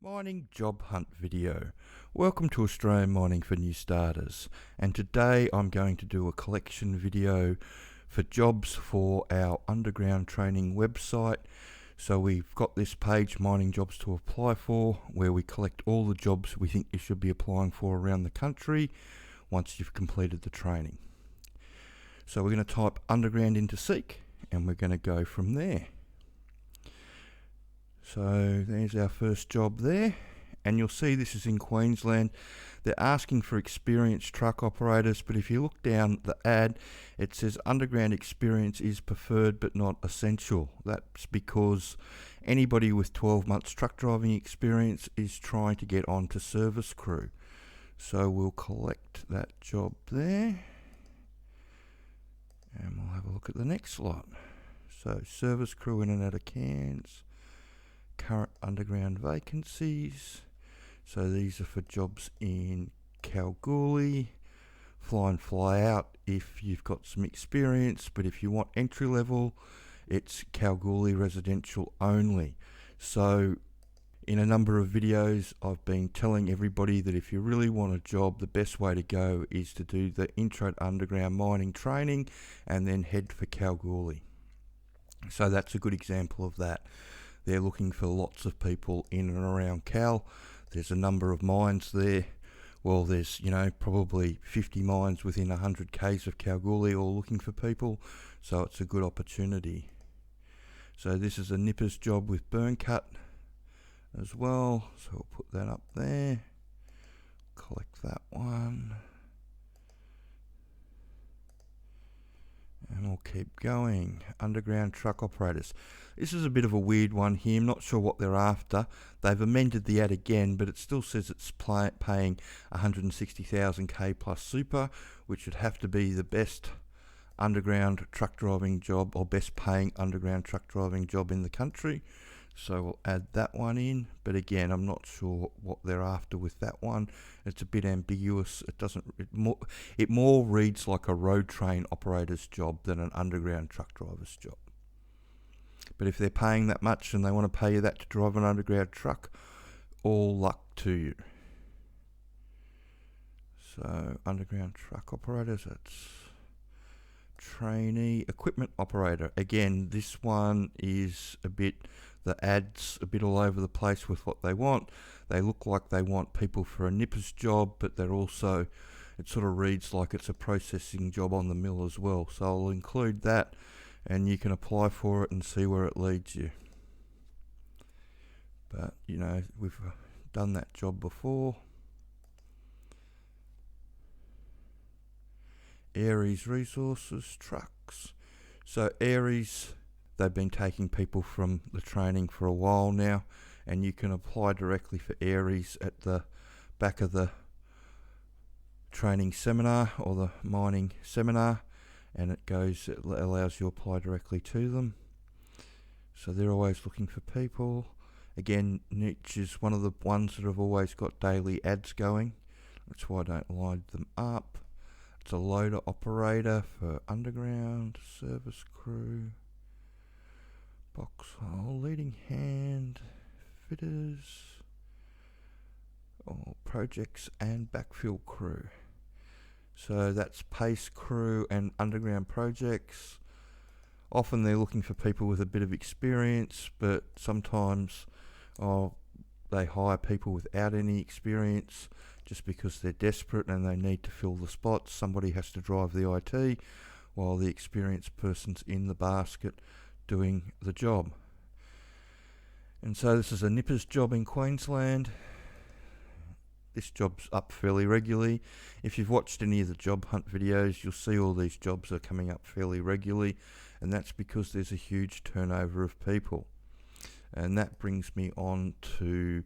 Mining Job Hunt video. Welcome to Australian Mining for New Starters, and today I'm going to do a collection video for jobs for our underground training website. So we've got this page, Mining Jobs to Apply For, where we collect all the jobs we think you should be applying for around the country once you've completed the training. So we're going to type underground into Seek and we're going to go from there. So there's our first job there, and you'll see this is in Queensland. They're asking for experienced truck operators, but if you look down the ad, it says underground experience is preferred but not essential. That's because anybody with 12 months truck driving experience is trying to get onto service crew. So we'll collect that job there, and we'll have a look at the next lot. So service crew in and out of Cairns. Current underground vacancies. So these are for jobs in Kalgoorlie. Fly and fly out if you've got some experience, but if you want entry level, it's Kalgoorlie residential only. So in a number of videos I've been telling everybody that if you really want a job, the best way to go is to do the intro to underground mining training and then head for Kalgoorlie. So that's a good example of that. They're looking for lots of people in and around Cal. There's a number of mines there. Well, there's, probably 50 mines within 100 k's of Kalgoorlie all looking for people. So it's a good opportunity. So this is a nipper's job with burn cut as well. So we'll put that up there. Collect that one. And we'll keep going. Underground truck operators. This is a bit of a weird one here. I'm not sure what they're after. They've amended the ad again, but it still says it's paying 160,000 K plus super, which would have to be the best underground truck driving job or best paying underground truck driving job in the country. So we'll add that one in, but again, I'm not sure what they're after with that one. It's a bit ambiguous. It more reads like a road train operator's job than an underground truck driver's job. But if they're paying that much and they want to pay you that to drive an underground truck, all luck to you. So underground truck operators, that's trainee equipment operator. Again, this one is the ad's a bit all over the place with what they want. They look like they want people for a nipper's job, but they're also, it sort of reads like it's a processing job on the mill as well. So I'll include that and you can apply for it and see where it leads you. But, we've done that job before. Aries Resources Trucks. So Aries, they've been taking people from the training for a while now, and you can apply directly for Aries at the back of the training seminar or the mining seminar, and it allows you to apply directly to them. So they're always looking for people. Again, Niche is one of the ones that have always got daily ads going. That's why I don't line them up. It's a loader operator for underground, service crew, box hole, leading hand, fitters, projects and backfill crew. So that's pace crew and underground projects. Often they're looking for people with a bit of experience, but sometimes they hire people without any experience just because they're desperate and they need to fill the spots. Somebody has to drive the IT while the experienced person's in the basket doing the job. And so this is a nipper's job in Queensland. This job's up fairly regularly. If you've watched any of the job hunt videos, you'll see all these jobs are coming up fairly regularly, and that's because there's a huge turnover of people. And that brings me on to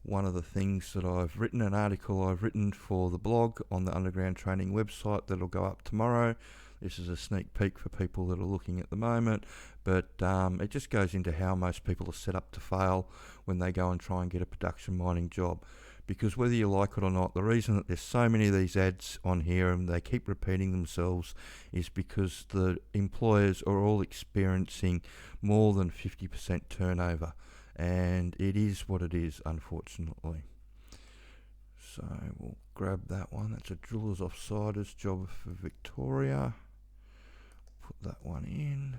one of the things that I've written, an article I've written for the blog on the underground training website that'll go up tomorrow. This is a sneak peek for people that are looking at the moment, but it just goes into how most people are set up to fail when they go and try and get a production mining job. Because whether you like it or not, the reason that there's so many of these ads on here and they keep repeating themselves is because the employers are all experiencing more than 50% turnover. and it is what it is, unfortunately. So we'll grab that one. That's a Drillers Offsiders job for Victoria. Put that one in.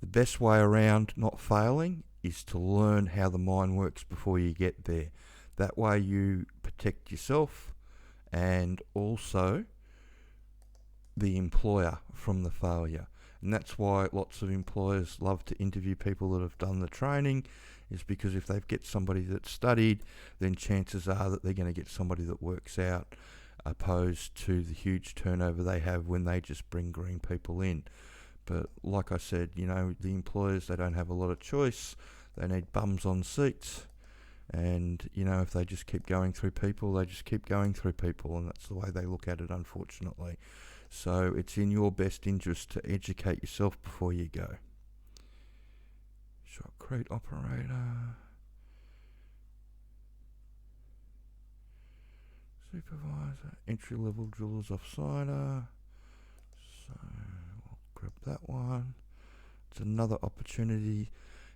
The best way around not failing is to learn how the mine works before you get there. That way you protect yourself and also the employer from the failure. And that's why lots of employers love to interview people that have done the training, is because if they get somebody that's studied, then chances are that they're going to get somebody that works out, opposed to the huge turnover they have when they just bring green people in. But like I said, you know, the employers, they don't have a lot of choice. They need bums on seats. And, you know, if they just keep going through people, they just keep going through people. And that's the way they look at it, unfortunately. So it's in your best interest to educate yourself before you go. Shotcrete operator. Supervisor. Entry-level drillers offsider. So I'll grab that one. It's another opportunity,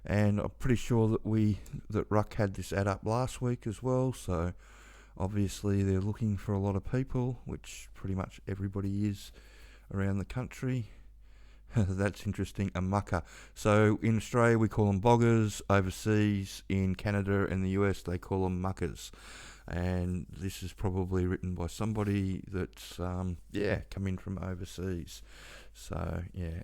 and I'm pretty sure that Ruck had this ad up last week as well. So obviously they're looking for a lot of people, which pretty much everybody is around the country. That's interesting. A mucker. So in Australia we call them boggers. Overseas in Canada and the US they call them muckers. And this is probably written by somebody that's come in from overseas. So yeah,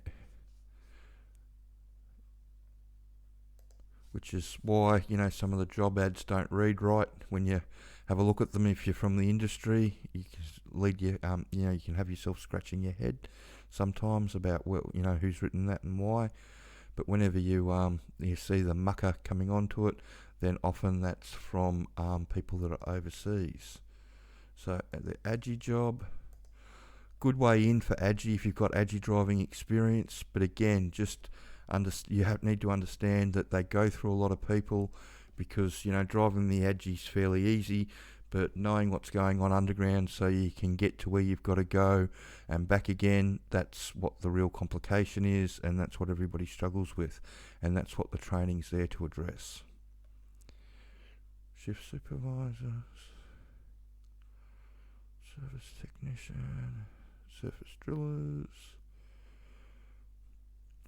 which is why, you know, some of the job ads don't read right when you have a look at them. If you're from the industry, you can you can have yourself scratching your head sometimes about, well, you know, who's written that and why. But whenever you see the mucker coming onto it, then often that's from people that are overseas. So the Agi job, good way in for Agi if you've got Agi driving experience. But again, just need to understand that they go through a lot of people, because, you know, driving the Agi is fairly easy, but knowing what's going on underground so you can get to where you've got to go and back again, that's what the real complication is, and that's what everybody struggles with, and that's what the training's there to address. Shift supervisors, service technician, surface drillers.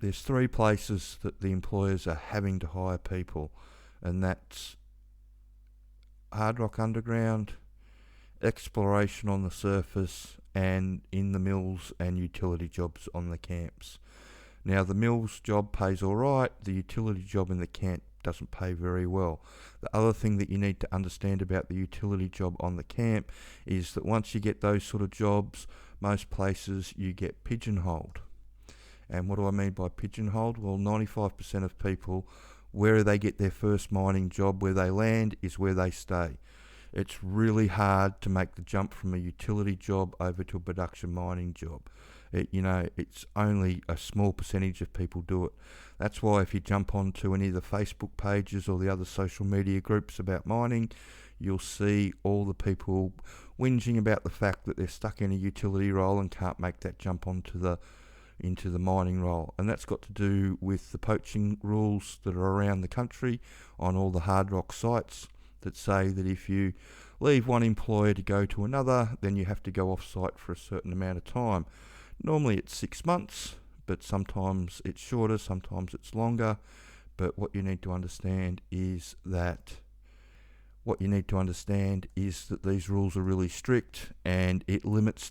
There's 3 places that the employers are having to hire people, and that's hard rock underground, exploration on the surface, and in the mills and utility jobs on the camps. Now the mills job pays alright, the utility job in the camp doesn't pay very well. The other thing that you need to understand about the utility job on the camp is that once you get those sort of jobs, most places you get pigeonholed. And what do I mean by pigeonholed? Well, 95% of people, where they get their first mining job, where they land is where they stay. It's really hard to make the jump from a utility job over to a production mining job. It's only a small percentage of people do it. That's why if you jump onto any of the Facebook pages or the other social media groups about mining, you'll see all the people whinging about the fact that they're stuck in a utility role and can't make that jump into the mining role. And that's got to do with the poaching rules that are around the country on all the hard rock sites, that say that if you leave one employer to go to another, then you have to go off site for a certain amount of time. Normally it's 6 months, but sometimes it's shorter, sometimes it's longer. But what you need to understand is that these rules are really strict, and it limits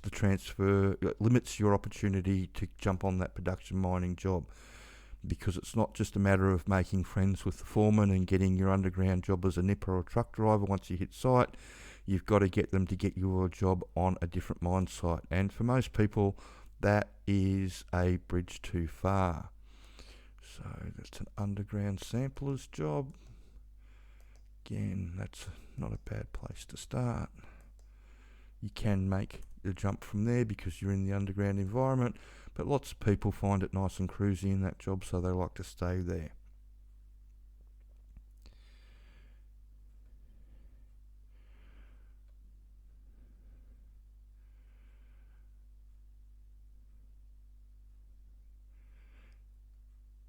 your opportunity to jump on that production mining job, because it's not just a matter of making friends with the foreman and getting your underground job as a nipper or truck driver. Once you hit site, you've got to get them to get you a job on a different mine site, and for most people that is a bridge too far. So that's an underground sampler's job. Again, that's not a bad place to start. You can make the jump from there because you're in the underground environment, but lots of people find it nice and cruisy in that job, so they like to stay there.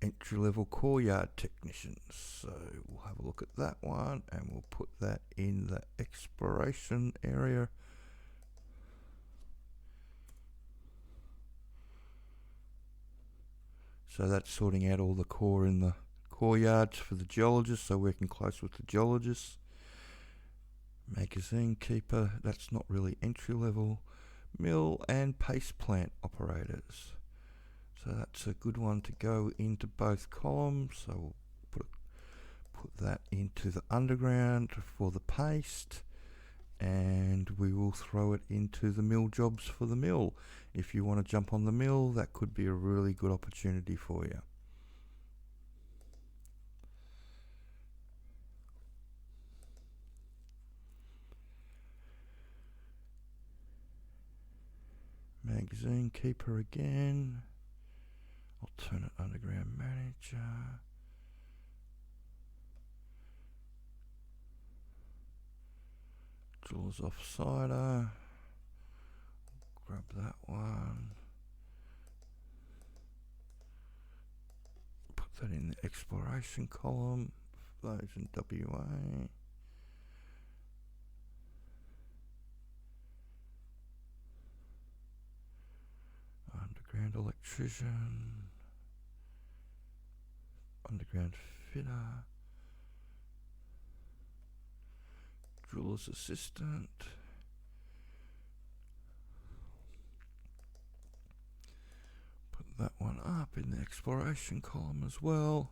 entry-level core yard technicians. So we'll have a look at that one, and we'll put that in the exploration area. So that's sorting out all the core in the core yards for the geologists, so working close with the geologists. Magazine keeper, that's not really entry level. Mill and paste plant operators. So that's a good one to go into both columns. So we'll put that into the underground for the paste, and we will throw it into the mill jobs for the mill. If you want to jump on the mill, that could be a really good opportunity for you. Magazine keeper again. Alternate underground manager. Drillers Offsider. Grab that one. Put that in the exploration column. Those in WA. Underground electrician. Underground fitter. Driller's assistant. Put that one up in the exploration column as well.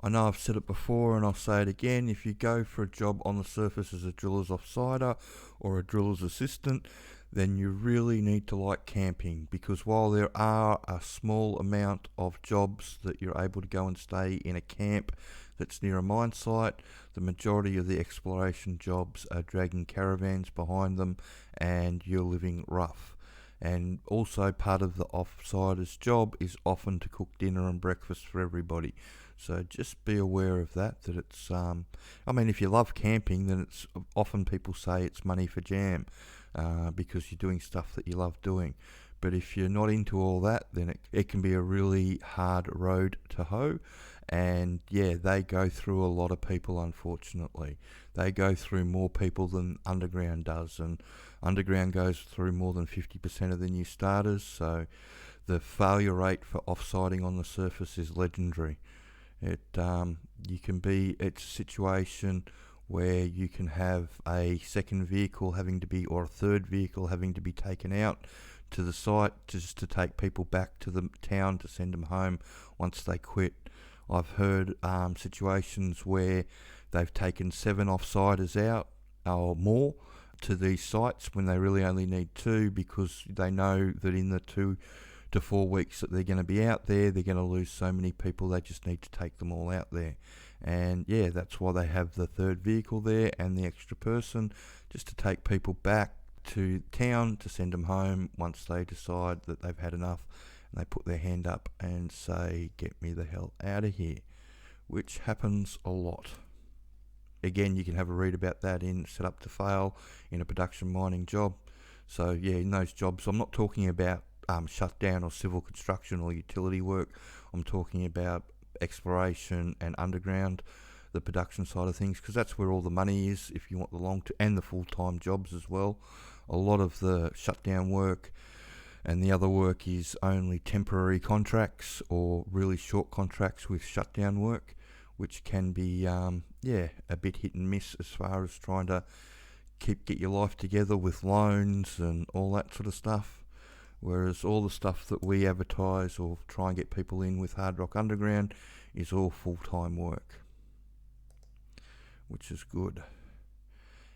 I know I've said it before and I'll say it again. If you go for a job on the surface as a driller's offsider or a driller's assistant, then you really need to like camping, because while there are a small amount of jobs that you're able to go and stay in a camp that's near a mine site, the majority of the exploration jobs are dragging caravans behind them and you're living rough. And also part of the offsider's job is often to cook dinner and breakfast for everybody. So just be aware of that it's, I mean, if you love camping, then it's often people say it's money for jam, because you're doing stuff that you love doing. But if you're not into all that, then it can be a really hard road to hoe. And yeah, they go through a lot of people, unfortunately. They go through more people than underground does, and underground goes through more than 50% of the new starters. So the failure rate for offsiding on the surface is legendary. It's a situation where you can have a second vehicle having to be, or a third vehicle having to be taken out to the site just to take people back to the town to send them home once they quit. I've heard situations where they've taken 7 offsiders out or more to these sites when they really only need 2, because they know that in the 2 to 4 weeks that they're going to be out there, they're going to lose so many people, they just need to take them all out there. And yeah, that's why they have the third vehicle there and the extra person, just to take people back to town to send them home once they decide that they've had enough and they put their hand up and say, get me the hell out of here, which happens a lot. Again, you can have a read about that in Set Up to Fail in a production mining job. So yeah, in those jobs, I'm not talking about shutdown or civil construction or utility work. I'm talking about exploration and underground, the production side of things, because that's where all the money is if you want the long-term and the full-time jobs as well. A lot of the shutdown work and the other work is only temporary contracts or really short contracts with shutdown work, which can be a bit hit and miss as far as trying to get your life together with loans and all that sort of stuff. Whereas all the stuff that we advertise or try and get people in with Hard Rock Underground is all full-time work, which is good.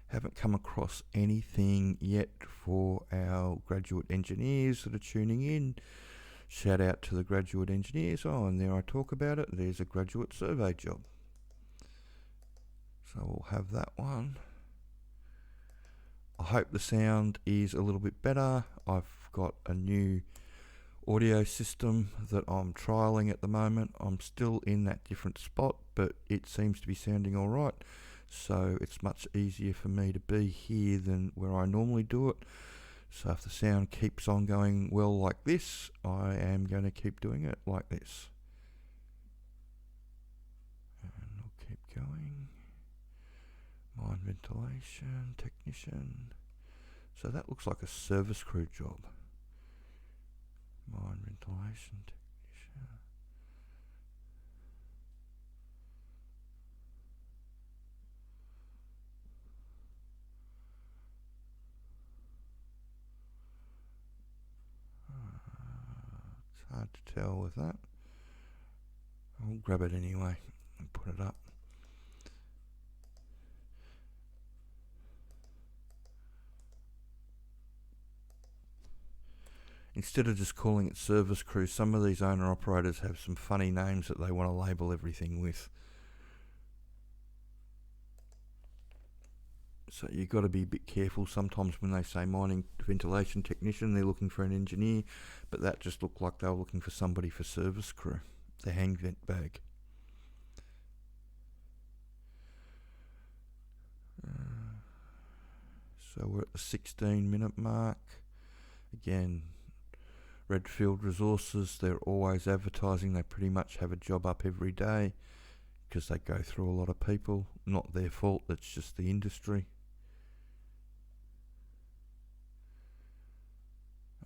Haven't come across anything yet for our graduate engineers that are tuning in. Shout out to the graduate engineers. Oh, and there I talk about it. There's a graduate survey job. So we'll have that one. I hope the sound is a little bit better. I've got a new audio system that I'm trialing at the moment. I'm still in that different spot, but it seems to be sounding all right. So it's much easier for me to be here than where I normally do it. So if the sound keeps on going well like this, I am going to keep doing it like this. going. Mine ventilation technician. So that looks like a service crew job. Mine ventilation technician. It's hard to tell with that. I'll grab it anyway and put it up. Instead of just calling it service crew, some of these owner operators have some funny names that they want to label everything with. So you've got to be a bit careful. Sometimes when they say mining ventilation technician, they're looking for an engineer, but that just looked like they were looking for somebody for service crew, the hang vent bag. So we're at the 16-minute mark. Again, Redfield Resources, they're always advertising. They pretty much have a job up every day because they go through a lot of people. Not their fault, that's just the industry.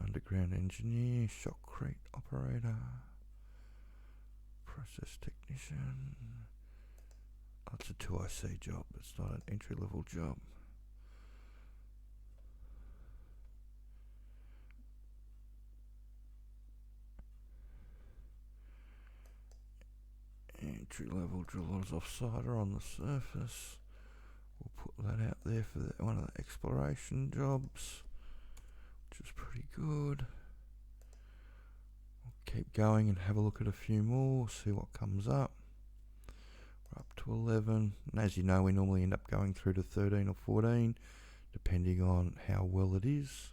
Underground engineer, shotcrete operator, process technician. Oh, it's a 2IC job, it's not an entry-level job. Entry-level drillers offsider on the surface. We'll put that out there for one of the exploration jobs, which is pretty good. We'll keep going and have a look at a few more, see what comes up. We're up to 11, and as you know, we normally end up going through to 13 or 14, depending on how well it is.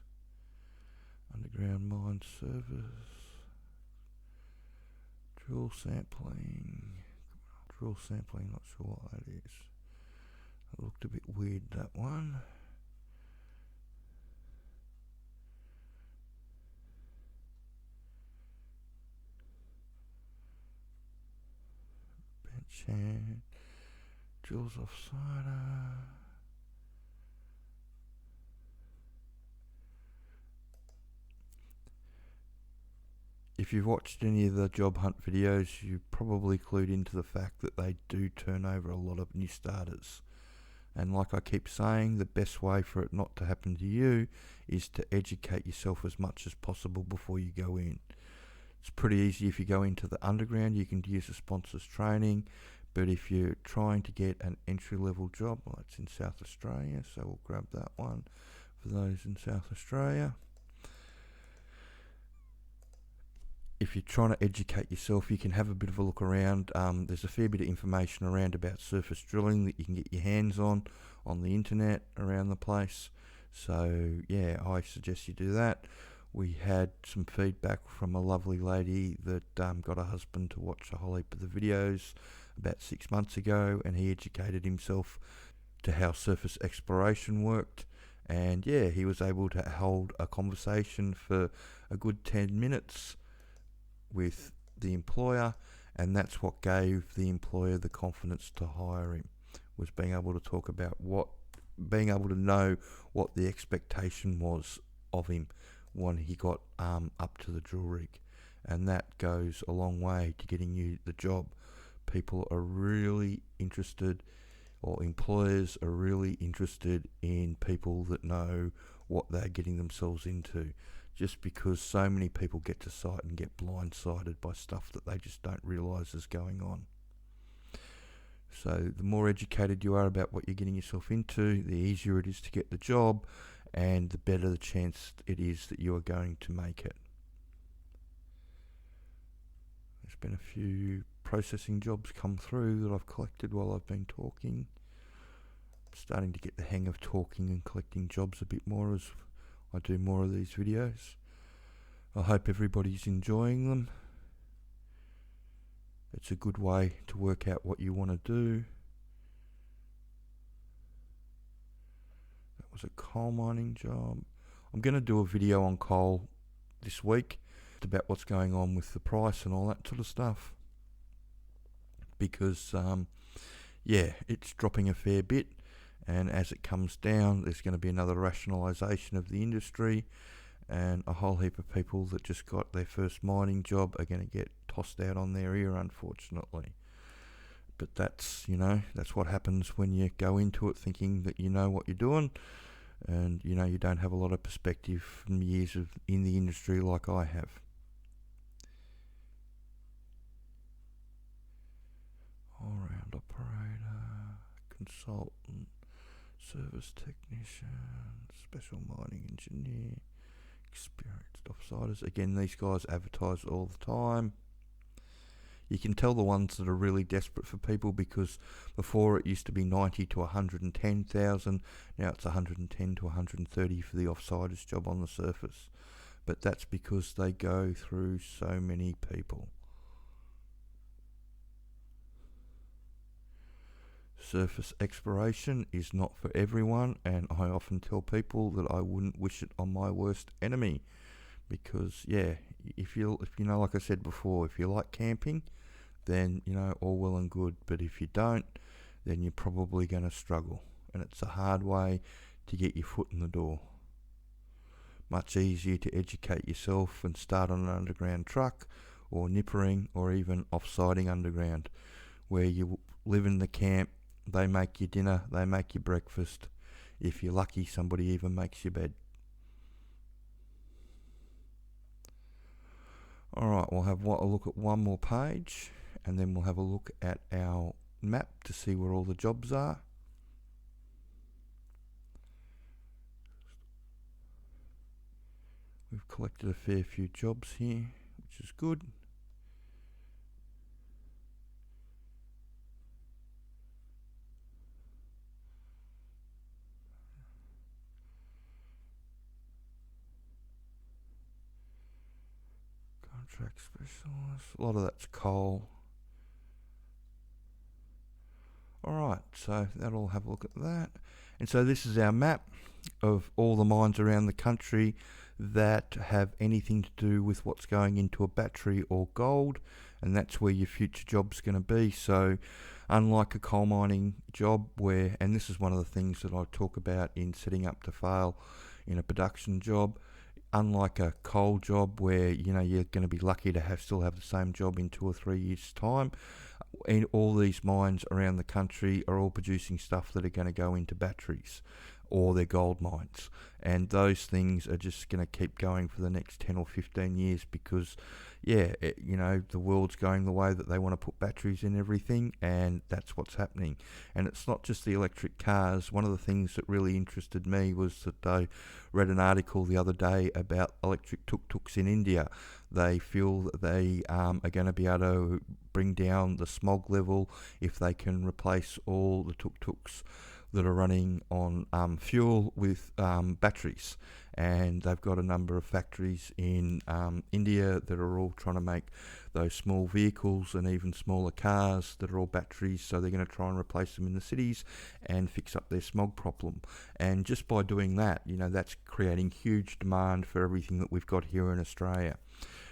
Underground mine service. Drill sampling. Drill sampling, not sure what that is. It looked a bit weird, that one. Bench hand. Drills offsider. If you've watched any of the job hunt videos, you've probably clued into the fact that they do turn over a lot of new starters. And like I keep saying, the best way for it not to happen to you is to educate yourself as much as possible before you go in. It's pretty easy if you go into the underground, you can use a sponsor's training, but if you're trying to get an entry-level job, well, it's in South Australia, so we'll grab that one for those in South Australia. If you're trying to educate yourself, you can have a bit of a look around. There's a fair bit of information around about surface drilling that you can get your hands on the internet around the place. So yeah, I suggest you do that. We had some feedback from a lovely lady that got her husband to watch a whole heap of the videos about 6 months ago, and he educated himself to how surface exploration worked. And yeah, he was able to hold a conversation for a good 10 minutes with the employer, and that's what gave the employer the confidence to hire him, was being able to talk about being able to know what the expectation was of him when he got up to the drill rig. And that goes a long way to getting you the job. People are really interested, or employers are really interested in people that know what they're getting themselves into, just because so many people get to site and get blindsided by stuff that they just don't realise is going on. So the more educated you are about what you're getting yourself into, the easier it is to get the job, and the better the chance it is that you are going to make it. There's been a few processing jobs come through that I've collected while I've been talking. I'm starting to get the hang of talking and collecting jobs a bit more as I do more of these videos. I hope everybody's enjoying them. It's a good way to work out what you want to do. That was a coal mining job. I'm going to do a video on coal this week about what's going on with the price and all that sort of stuff, because yeah, it's dropping a fair bit. And as it comes down, there's going to be another rationalisation of the industry, and a whole heap of people that just got their first mining job are going to get tossed out on their ear, unfortunately. But that's, that's what happens when you go into it thinking that you know what you're doing, and you don't have a lot of perspective from years in the industry like I have. All-round operator, consultant, service technician, special mining engineer, experienced offsiders. Again, these guys advertise all the time. You can tell the ones that are really desperate for people, because before it used to be 90 to 110,000. Now it's 110 to 130 for the offsiders job on the surface. But that's because they go through so many people. Surface exploration is not for everyone, and I often tell people that I wouldn't wish it on my worst enemy, because if you like I said before, if you like camping, then all well and good, but if you don't, then you're probably going to struggle, and it's a hard way to get your foot in the door. Much easier to educate yourself and start on an underground truck, or nippering, or even offsiding underground, where you live in the camp. They make your dinner, they make your breakfast. If you're lucky, somebody even makes your bed. Alright, we'll have a look at one more page, and then we'll have a look at our map to see where all the jobs are. We've collected a fair few jobs here, which is good. Contract specialist, a lot of that's coal. Alright, so that'll have a look at that. And so this is our map of all the mines around the country that have anything to do with what's going into a battery or gold, and that's where your future job's going to be. So unlike a coal mining job and this is one of the things that I talk about in setting up to fail in a production job, unlike a coal job where you're going to be lucky to still have the same job in 2 or 3 years time, and all these mines around the country are all producing stuff that are going to go into batteries, or they're gold mines, and those things are just going to keep going for the next 10 or 15 years, because the world's going the way that they want to put batteries in everything, and that's what's happening. And it's not just the electric cars. One of the things that really interested me was that I read an article the other day about electric tuk-tuks in India. They feel that they are going to be able to bring down the smog level if they can replace all the tuk-tuks that are running on fuel with batteries. And they've got a number of factories in India that are all trying to make those small vehicles and even smaller cars that are all batteries, so they're going to try and replace them in the cities and fix up their smog problem. And just by doing that, that's creating huge demand for everything that we've got here in Australia.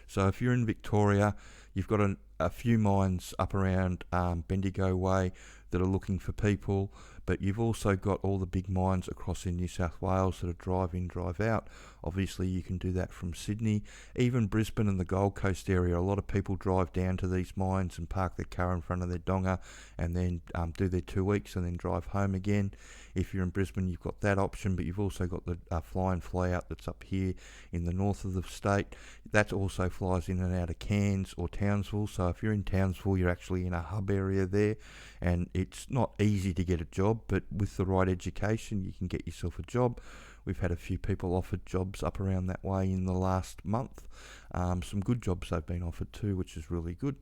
So if you're in Victoria, you've got a few mines up around Bendigo Way that are looking for people, but you've also got all the big mines across in New South Wales that are drive in, drive out. Obviously you can do that from Sydney. Even Brisbane and the Gold Coast area, a lot of people drive down to these mines and park their car in front of their donga, and then do their 2 weeks and then drive home again. If you're in Brisbane, you've got that option, but you've also got the fly and fly out that's up here in the north of the state. That also flies in and out of Cairns or Townsville. So if you're in Townsville, you're actually in a hub area there, and it's not easy to get a job, but with the right education, you can get yourself a job. We've had a few people offered jobs up around that way in the last month. Some good jobs they've been offered too, which is really good.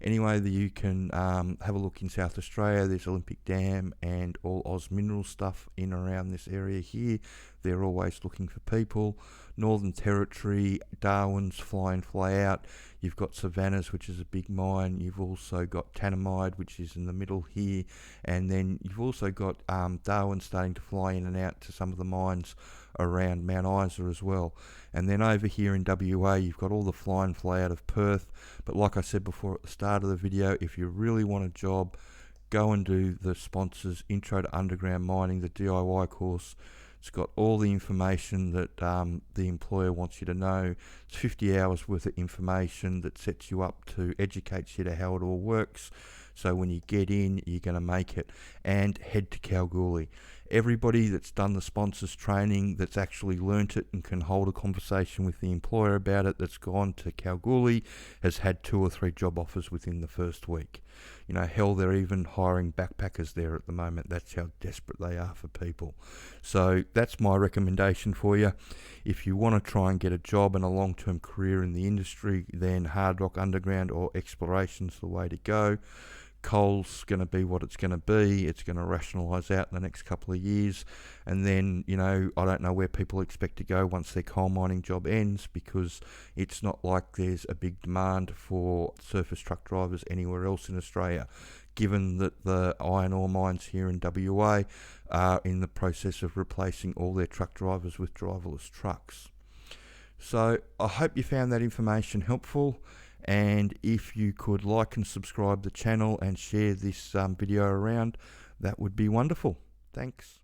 Anyway, you can have a look in South Australia. There's Olympic Dam and all Oz Mineral stuff in around this area here. They're always looking for people. Northern Territory, Darwin's fly in, fly out. You've got Savannah's, which is a big mine. You've also got Tanamide, which is in the middle here. And then you've also got Darwin starting to fly in and out to some of the mines around Mount Isa as well. And then over here in WA, you've got all the fly and fly out of Perth. But like I said before at the start of the video, if you really want a job, go and do the sponsors Intro to Underground Mining, the DIY course. It's got all the information that the employer wants you to know. It's 50 hours worth of information that sets you up to educate you to how it all works. So when you get in, you're going to make it. And head to Kalgoorlie. Everybody that's done the sponsors training, that's actually learnt it and can hold a conversation with the employer about it, that's gone to Kalgoorlie, has had 2 or 3 job offers within the first week. You know, hell, they're even hiring backpackers there at the moment. That's how desperate they are for people. So that's my recommendation for you. If you want to try and get a job and a long-term career in the industry, then hard rock underground or exploration's the way to go. Coal's going to be what it's going to be. It's going to rationalise out in the next couple of years, and then, you know, I don't know where people expect to go once their coal mining job ends, because it's not like there's a big demand for surface truck drivers anywhere else in Australia, given that the iron ore mines here in WA are in the process of replacing all their truck drivers with driverless trucks. So I hope you found that information helpful. And if you could like and subscribe the channel and share this video around, that would be wonderful. Thanks.